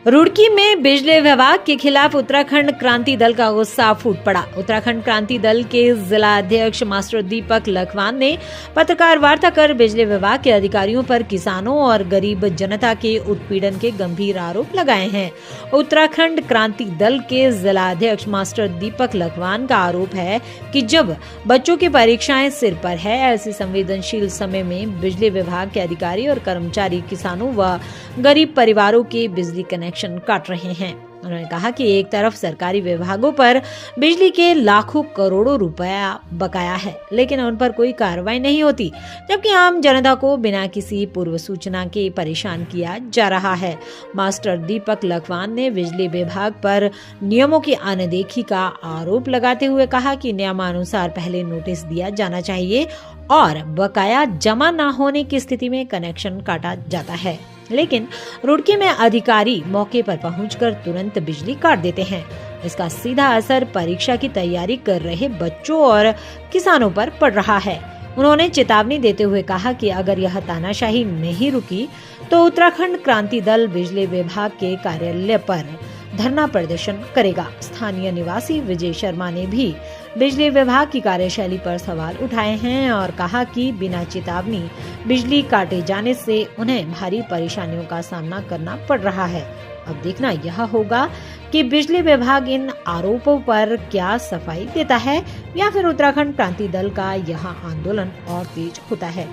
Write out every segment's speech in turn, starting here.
रुड़की में बिजली विभाग के खिलाफ उत्तराखंड क्रांति दल का गुस्सा फूट पड़ा। उत्तराखंड क्रांति दल के जिला अध्यक्ष मास्टर दीपक लखवान ने पत्रकार वार्ता कर बिजली विभाग के अधिकारियों पर किसानों और गरीब जनता के उत्पीड़न के गंभीर आरोप लगाए हैं। उत्तराखंड क्रांति दल के जिला अध्यक्ष मास्टर दीपक लखवान का आरोप है कि जब बच्चों की परीक्षाएं सिर पर है, ऐसे संवेदनशील समय में बिजली विभाग के अधिकारी और कर्मचारी किसानों व गरीब परिवारों के बिजली कनेक्शन काट रहे हैं। उन्होंने कहा कि एक तरफ सरकारी विभागों पर बिजली के लाखों करोड़ों रुपया बकाया है, लेकिन उन पर कोई कार्रवाई नहीं होती, जबकि आम जनता को बिना किसी पूर्व सूचना के परेशान किया जा रहा है। मास्टर दीपक लखवान ने बिजली विभाग पर नियमों की अनदेखी का आरोप लगाते हुए कहा कि नियमानुसार पहले नोटिस दिया जाना चाहिए और बकाया जमा न होने की स्थिति में कनेक्शन काटा जाता है, लेकिन रुड़की में अधिकारी मौके पर पहुंचकर तुरंत बिजली काट देते हैं। इसका सीधा असर परीक्षा की तैयारी कर रहे बच्चों और किसानों पर पड़ रहा है। उन्होंने चेतावनी देते हुए कहा कि अगर यह तानाशाही नहीं रुकी तो उत्तराखंड क्रांति दल बिजली विभाग के कार्यालय पर धरना प्रदर्शन करेगा। स्थानीय निवासी विजय शर्मा ने भी बिजली विभाग की कार्यशैली पर सवाल उठाए हैं और कहा कि बिना चेतावनी बिजली काटे जाने से उन्हें भारी परेशानियों का सामना करना पड़ रहा है। अब देखना यह होगा कि बिजली विभाग इन आरोपों पर क्या सफाई देता है या फिर उत्तराखंड क्रांति दल का यह आंदोलन और तेज होता है।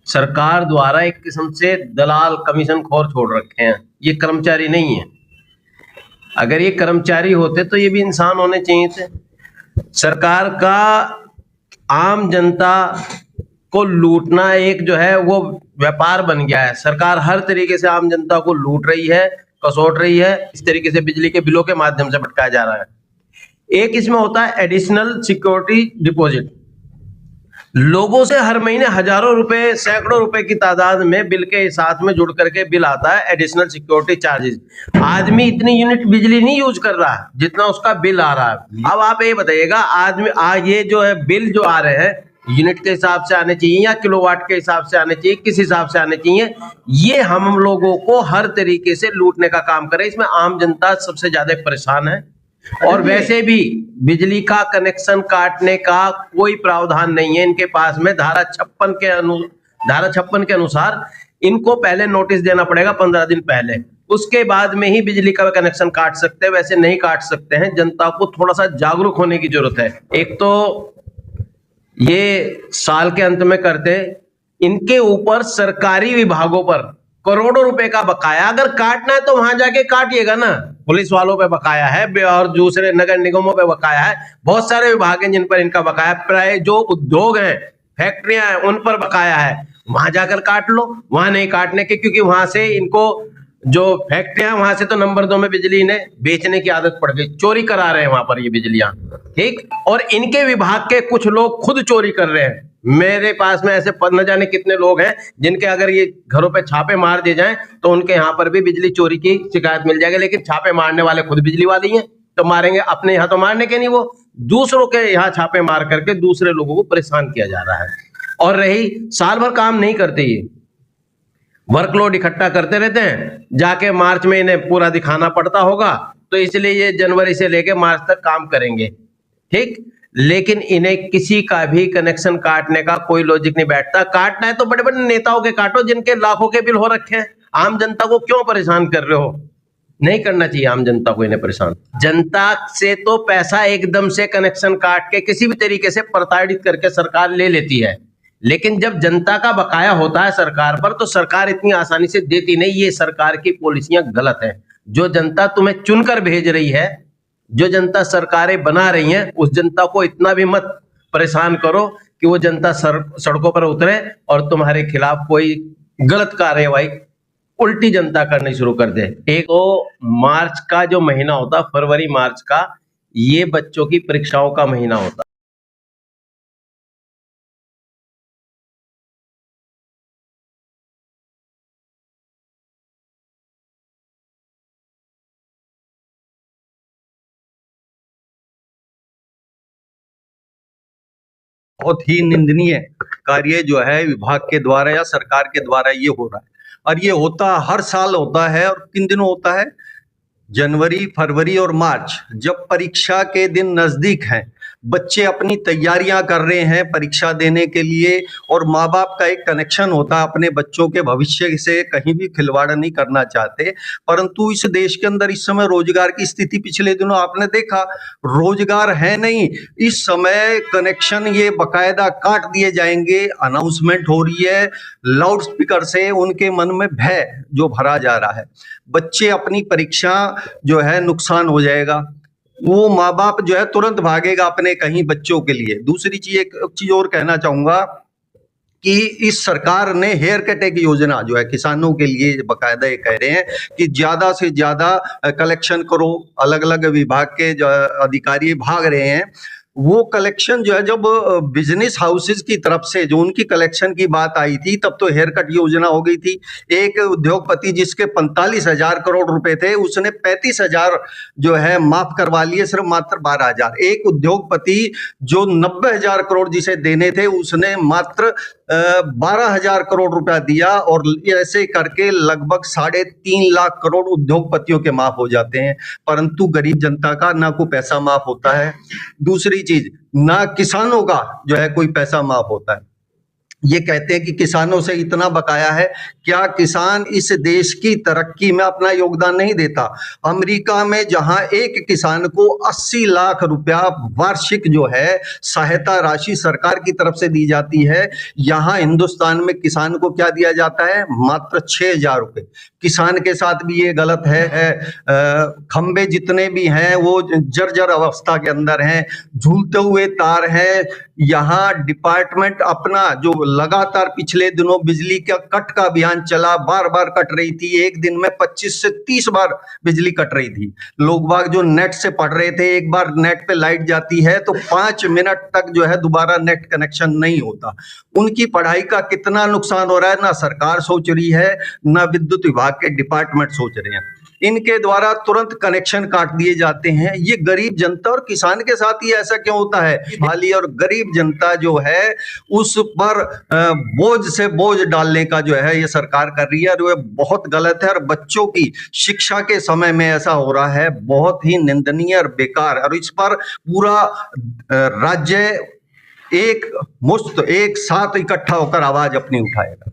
सरकार द्वारा एक किस्म से दलाल कमीशन खोर छोड़ रखे हैं। ये कर्मचारी नहीं है। अगर ये कर्मचारी होते तो ये भी इंसान होने चाहिए थे। सरकार का आम जनता को लूटना एक जो है वो व्यापार बन गया है। सरकार हर तरीके से आम जनता को लूट रही है, कसोट रही है। इस तरीके से बिजली के बिलों के माध्यम से भटकाया जा रहा है। एक इसमें होता है एडिशनल सिक्योरिटी डिपॉजिट। लोगों से हर महीने हजारों रुपए, सैकड़ों रुपए की तादाद में बिल के साथ में जुड़ करके बिल आता है, एडिशनल सिक्योरिटी चार्जेस। आदमी इतनी यूनिट बिजली नहीं यूज कर रहा है जितना उसका बिल आ रहा है। अब आप ये बताइएगा, आदमी आज ये जो है बिल जो आ रहे हैं यूनिट के हिसाब से आने चाहिए या किलोवाट के हिसाब से आने चाहिए, किस हिसाब से आने चाहिए, ये हम लोगों को हर तरीके से लूटने का काम करे। इसमें आम जनता सबसे ज्यादा परेशान है। और वैसे भी बिजली का कनेक्शन काटने का कोई प्रावधान नहीं है इनके पास में। धारा 56 के अनुसार इनको पहले नोटिस देना पड़ेगा 15 दिन पहले, उसके बाद में ही बिजली का कनेक्शन काट सकते हैं, वैसे नहीं काट सकते हैं। जनता को थोड़ा सा जागरूक होने की जरूरत है। एक तो ये साल के अंत में करते, इनके ऊपर सरकारी विभागों पर करोड़ों रुपए का बकाया। अगर काटना है तो वहां जाके काटिएगा ना। पुलिस वालों पे बकाया है और दूसरे नगर निगमों पे बकाया है। बहुत सारे विभाग हैं जिन पर इनका बकाया, प्राय जो उद्योग हैं, फैक्ट्रियां हैं, उन पर बकाया है। वहां जाकर काट लो। वहां नहीं काटने के, क्योंकि वहां से इनको जो फैक्ट्रियां, वहां से तो नंबर 2 में बिजली इन्हें बेचने की आदत पड़ गई। चोरी करा रहे हैं वहां पर ये बिजलियां, ठीक। और इनके विभाग के कुछ लोग खुद चोरी कर रहे हैं। मेरे पास में ऐसे न जाने कितने लोग हैं जिनके अगर ये घरों पे छापे मार दिए जाएं तो उनके यहाँ पर भी बिजली चोरी की शिकायत मिल जाएगी। लेकिन छापे मारने वाले खुद बिजली वाले ही हैं, तो मारेंगे। अपने यहाँ तो मारने के नहीं, वो दूसरों के यहाँ छापे मार करके दूसरे लोगों को परेशान किया जा रहा है। और रही साल भर काम नहीं करते, ये वर्कलोड इकट्ठा करते रहते हैं, जाके मार्च में इन्हें पूरा दिखाना पड़ता होगा, तो इसलिए ये जनवरी से लेके मार्च तक काम करेंगे, ठीक। लेकिन इन्हें किसी का भी कनेक्शन काटने का कोई लॉजिक नहीं बैठता। काटना है तो बड़े बड़े नेताओं के काटो जिनके लाखों के बिल हो रखे हैं। आम जनता को क्यों परेशान कर रहे हो? नहीं करना चाहिए आम जनता को इन्हें परेशान। जनता से तो पैसा एकदम से कनेक्शन काट के किसी भी तरीके से प्रताड़ित करके सरकार ले लेती है, लेकिन जब जनता का बकाया होता है सरकार पर तो सरकार इतनी आसानी से देती नहीं। ये सरकार की पॉलिसियां गलत है। जो जनता तुम्हें चुनकर भेज रही है, जो जनता सरकारें बना रही हैं, उस जनता को इतना भी मत परेशान करो कि वो जनता सड़कों पर उतरे और तुम्हारे खिलाफ कोई गलत कार्यवाही उल्टी जनता करनी शुरू कर दे। एक तो मार्च का जो महीना होता, फरवरी मार्च का, ये बच्चों की परीक्षाओं का महीना होता। बहुत ही निंदनीय कार्य जो है विभाग के द्वारा या सरकार के द्वारा ये हो रहा है। और ये होता हर साल होता है। और किन दिनों होता है? जनवरी, फरवरी और मार्च, जब परीक्षा के दिन नजदीक हैं, बच्चे अपनी तैयारियां कर रहे हैं परीक्षा देने के लिए, और माँ बाप का एक कनेक्शन होता है अपने बच्चों के भविष्य से, कहीं भी खिलवाड़ नहीं करना चाहते। परंतु इस देश के अंदर इस समय रोजगार की स्थिति पिछले दिनों आपने देखा, रोजगार है नहीं। इस समय कनेक्शन ये बकायदा काट दिए जाएंगे, अनाउंसमेंट हो रही है लाउड स्पीकर से, उनके मन में भय जो भरा जा रहा है। बच्चे अपनी परीक्षा जो है नुकसान हो जाएगा, वो माँ बाप जो है तुरंत भागेगा अपने कहीं बच्चों के लिए। दूसरी चीज, एक चीज और कहना चाहूंगा कि इस सरकार ने हेयर कट एक योजना जो है किसानों के लिए बकायदा ये कह रहे हैं कि ज्यादा से ज्यादा कलेक्शन करो, अलग अलग विभाग के जो अधिकारी भाग रहे हैं। वो कलेक्शन जो है, जब बिजनेस हाउसेज की तरफ से जो उनकी कलेक्शन की बात आई थी, तब तो हेयर कट योजना हो गई थी। एक उद्योगपति जिसके 45,000 करोड़ रुपए थे, उसने 35,000 जो है माफ करवा लिए, सिर्फ मात्र 12,000। एक उद्योगपति जो 90,000 करोड़ जिसे देने थे, उसने मात्र 12,000 करोड़ रुपया दिया, और ऐसे करके लगभग 3.5 लाख करोड़ उद्योगपतियों के माफ हो जाते हैं। परंतु गरीब जनता का ना कोई पैसा माफ होता है। दूसरी चीज, ना किसानों का जो है कोई पैसा माफ होता है। ये कहते हैं कि किसानों से इतना बकाया है, क्या किसान इस देश की तरक्की में अपना योगदान नहीं देता? अमेरिका में जहां एक किसान को 80 लाख रुपया वार्षिक जो है सहायता राशि सरकार की तरफ से दी जाती है, यहां हिंदुस्तान में किसान को क्या दिया जाता है? मात्र 6,000 रुपए। किसान के साथ भी ये गलत है। खंबे जितने भी हैं वो जर्जर अवस्था के अंदर हैं, झूलते हुए तार हैं। यहाँ डिपार्टमेंट अपना जो लगातार पिछले दिनों बिजली का कट का अभियान चला, बार बार कट रही थी, एक दिन में 25 से 30 बार बिजली कट रही थी। लोग बाग जो नेट से पढ़ रहे थे, एक बार नेट पे लाइट जाती है तो 5 मिनट तक जो है दोबारा नेट कनेक्शन नहीं होता। उनकी पढ़ाई का कितना नुकसान हो रहा है, ना सरकार सोच रही है, ना विद्युत विभाग के डिपार्टमेंट सोच रहे हैं। इनके द्वारा तुरंत कनेक्शन काट दिए जाते हैं। ये गरीब जनता और किसान के साथ ही ऐसा क्यों होता है? भाली और गरीब जनता जो है उस पर बोझ से बोझ डालने का जो है ये सरकार कर रही है, और ये बहुत गलत है। और बच्चों की शिक्षा के समय में ऐसा हो रहा है, बहुत ही निंदनीय और बेकार। और इस पर पूरा राज्य एक मुश्त एक साथ इकट्ठा होकर आवाज अपनी उठाएगा।